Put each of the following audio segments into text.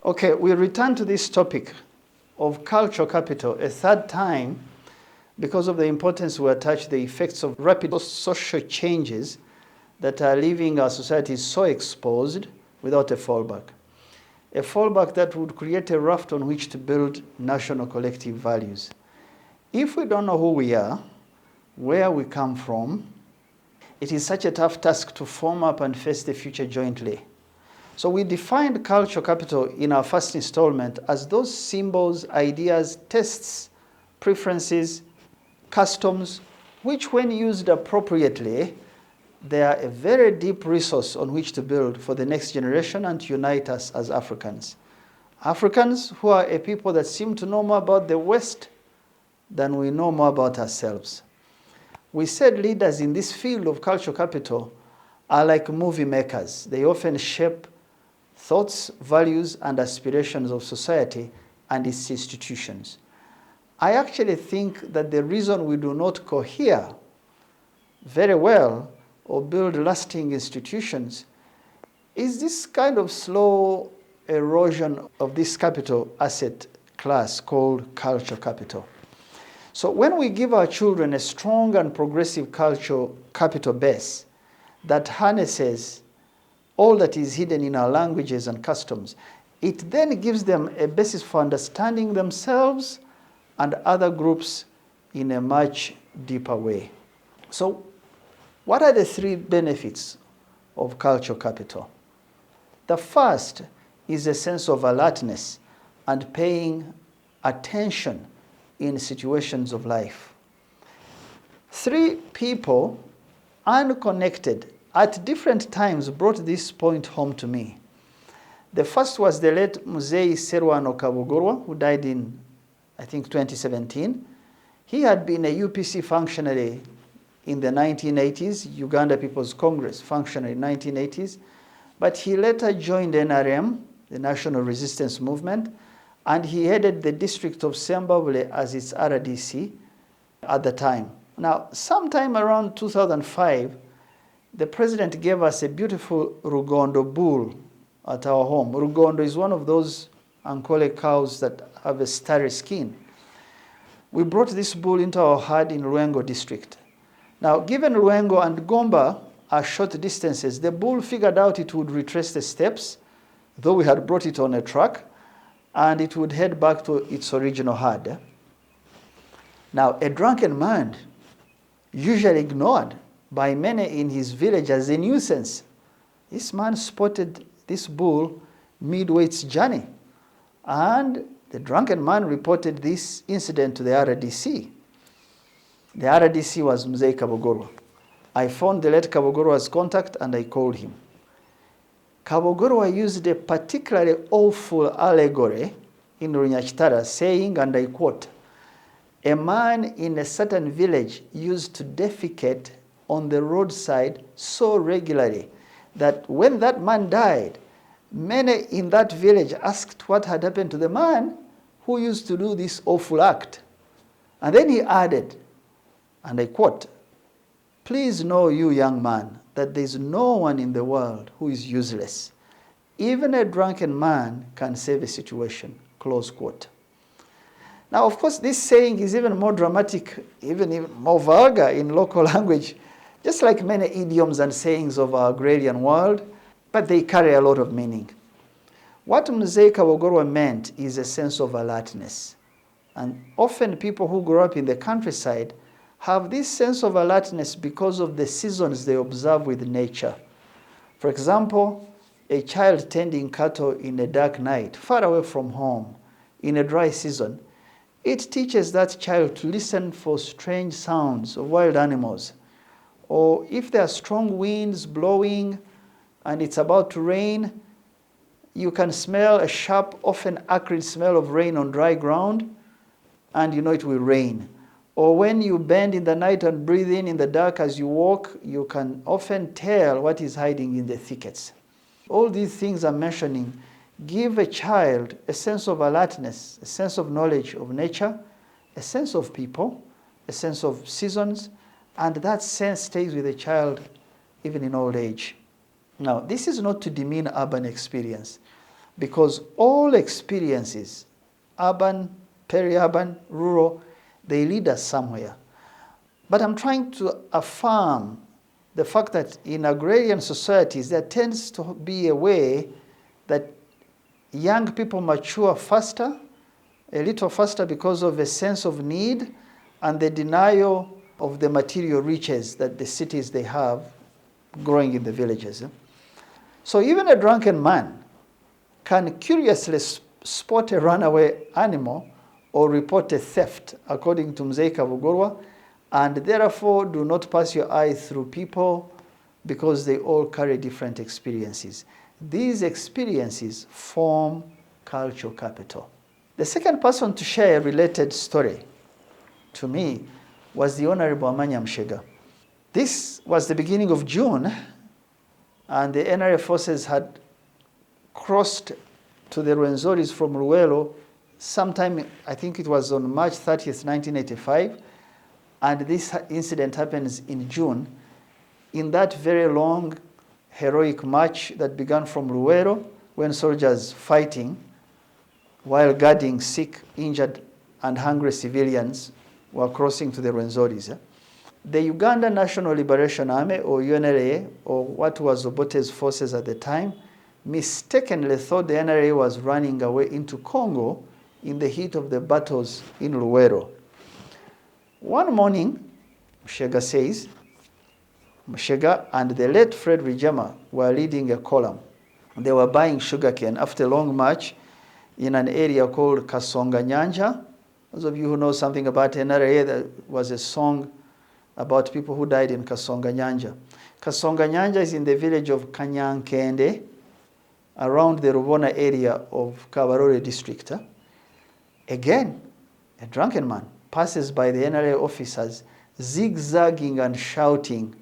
Okay, we return to this topic of cultural capital a third time because of the importance we attach the effects of rapid social changes that are leaving our societies so exposed without a fallback. A fallback that would create a raft on which to build national collective values. If we don't know who we are, where we come from, it is such a tough task to form up and face the future jointly. So we defined cultural capital in our first installment as those symbols, ideas, tastes, preferences, customs, which when used appropriately, they are a very deep resource on which to build for the next generation and to unite us as Africans. Africans who are a people that seem to know more about the West than we know more about ourselves. We said leaders in this field of cultural capital are like movie makers. They often shape thoughts, values, and aspirations of society and its institutions. I actually think that the reason we do not cohere very well or build lasting institutions is this kind of slow erosion of this capital asset class called cultural capital. So when we give our children a strong and progressive cultural capital base that harnesses all that is hidden in our languages and customs, it then gives them a basis for understanding themselves and other groups in a much deeper way. So what are the three benefits of cultural capital? The first is a sense of alertness and paying attention in situations of life. Three people, unconnected, at different times brought this point home to me. The first was the late Mzee Serwano Kabogorwa, who died in, I think, 2017. He had been a UPC functionary in the 1980s, Uganda People's Congress functionary in the 1980s, but he later joined NRM, the National Resistance Movement, and he headed the district of Sembabule as its RDC at the time. Now, sometime around 2005, the president gave us a beautiful Rugondo bull at our home. Rugondo is one of those Ankole cows that have a starry skin. We brought this bull into our herd in Ruengo district. Now, given Ruengo and Gomba are short distances, the bull figured out it would retrace the steps, though we had brought it on a truck, and it would head back to its original herd. Now, a drunken man, usually ignored by many in his village as a nuisance, this man spotted this bull midway its journey, and the drunken man reported this incident to the RDC. The RDC was Mzee Kabogorwa. I found the late Kabogorwa's contact and I called him. Kabogorwa used a particularly awful allegory in Runyachitara, saying, and I quote, "A man in a certain village used to defecate on the roadside so regularly that when that man died, many in that village asked what had happened to the man who used to do this awful act." And then he added, and I quote, "Please know, you young man, that there is no one in the world who is useless. Even a drunken man can save a situation," close quote. Now, of course, this saying is even more dramatic, even more vulgar in local language, just like many idioms and sayings of our agrarian world, but they carry a lot of meaning. What Mzee Kabogorwa meant is a sense of alertness. And often people who grow up in the countryside have this sense of alertness because of the seasons they observe with nature. For example, a child tending cattle in a dark night, far away from home, in a dry season, it teaches that child to listen for strange sounds of wild animals. Or if there are strong winds blowing and it's about to rain, you can smell a sharp, often acrid smell of rain on dry ground, and you know it will rain. Or when you bend in the night and breathe in the dark as you walk, you can often tell what is hiding in the thickets. All these things I'm mentioning give a child a sense of alertness, a sense of knowledge of nature, a sense of people, a sense of seasons, and that sense stays with a child even in old age. Now, this is not to demean urban experience, because all experiences, urban, peri-urban, rural, they lead us somewhere. But I'm trying to affirm the fact that in agrarian societies, there tends to be a way that young people mature faster, a little faster because of a sense of need and the denial of the material riches that the cities they have growing in the villages. So even a drunken man can curiously spot a runaway animal or report a theft, according to Mzee Kavugurwa, and therefore do not pass your eye through people because they all carry different experiences. These experiences form cultural capital. The second person to share a related story to me was the Honorable Amanya Mshega. This was the beginning of June, and the NRA forces had crossed to the Rwenzoris from Luwelo sometime, I think it was on March 30th, 1985, and this incident happens in June. In that very long, heroic march that began from Luwelo, when soldiers fighting while guarding sick, injured, and hungry civilians were crossing to the Rwenzoris. The Uganda National Liberation Army, or UNLA, or what was Obote's forces at the time, mistakenly thought the NRA was running away into Congo in the heat of the battles in Luwero. One morning, Mshega says, Mshega and the late Fred Rijama were leading a column. They were buying sugarcane after a long march in an area called Kasonganyanja. Those of you who know something about NRA, there was a song about people who died in Kasonganyanja. Kasonganyanja is in the village of Kanyankende, around the Rubona area of Kabarore district. Again, a drunken man passes by the NRA officers, zigzagging and shouting,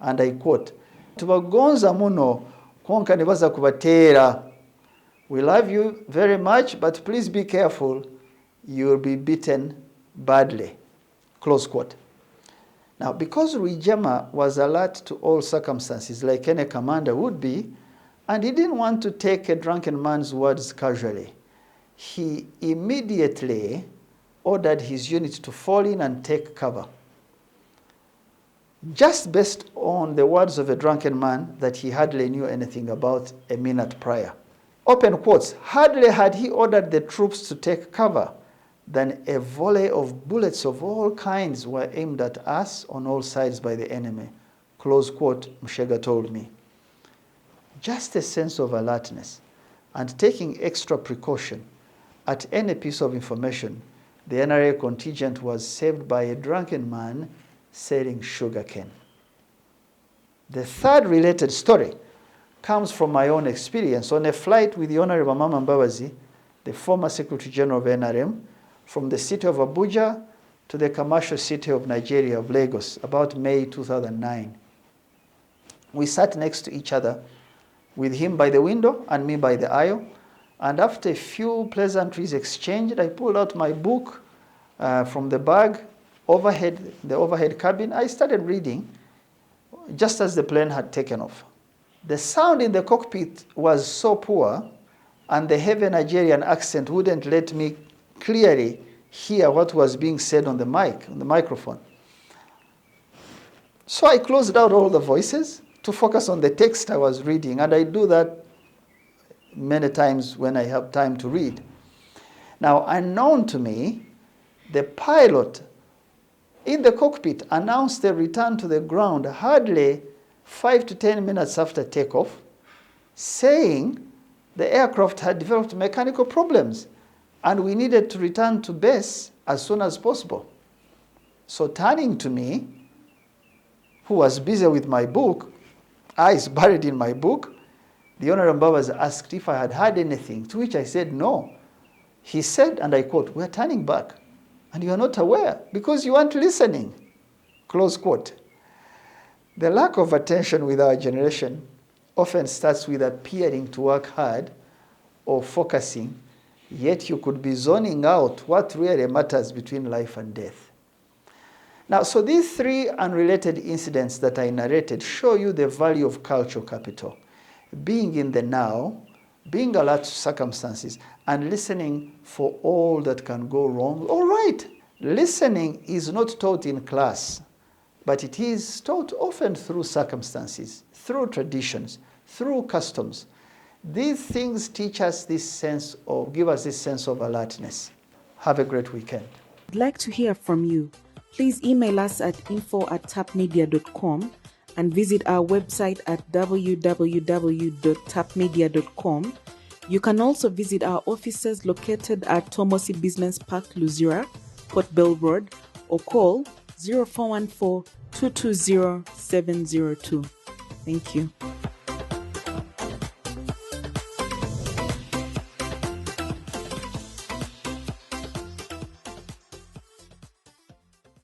and I quote, "Tubagonza muno, konka nebaza kubatera. We love you very much, but please be careful. You will be beaten badly." Close quote. Now, because Rijama was alert to all circumstances, like any commander would be, and he didn't want to take a drunken man's words casually, he immediately ordered his unit to fall in and take cover, just based on the words of a drunken man that he hardly knew anything about a minute prior. Open quotes, hardly had he ordered the troops to take cover than a volley of bullets of all kinds were aimed at us on all sides by the enemy. Close quote, Mshega told me. Just a sense of alertness and taking extra precaution at any piece of information, the NRA contingent was saved by a drunken man selling sugarcane. The third related story comes from my own experience on a flight with the Honorable Mama Mbabazi, the former Secretary General of NRM, from the city of Abuja to the commercial city of Nigeria, of Lagos, about May 2009. We sat next to each other, with him by the window and me by the aisle, and after a few pleasantries exchanged, I pulled out my book from the bag, the overhead cabin. I started reading just as the plane had taken off. The sound in the cockpit was so poor, and the heavy Nigerian accent wouldn't let me clearly hear what was being said on the microphone. So I closed out all the voices to focus on the text I was reading, and I do that many times when I have time to read. Now, unknown to me, the pilot in the cockpit announced the return to the ground hardly 5 to 10 minutes after takeoff, saying the aircraft had developed mechanical problems and we needed to return to base as soon as possible. So turning to me, who was busy with my book, eyes buried in my book, the Honorable Mbabazi asked if I had heard anything, to which I said no. He said, and I quote, "We're turning back, and you are not aware because you aren't listening." Close quote. The lack of attention with our generation often starts with appearing to work hard or focusing, yet you could be zoning out what really matters between life and death. Now, so these three unrelated incidents that I narrated show you the value of cultural capital. Being in the now being alert to circumstances, and listening for all that can go wrong. All right, listening is not taught in class, but it is taught often through circumstances, through traditions, through customs. These things teach us this sense of, give us this sense of alertness. Have a great weekend. I'd like to hear from you. Please email us at info@tapmedia.com and visit our website at www.tapmedia.com. You can also visit our offices located at Tomosi Business Park, Luzira, Port Bell Road, or call 0414 220 702. Thank you.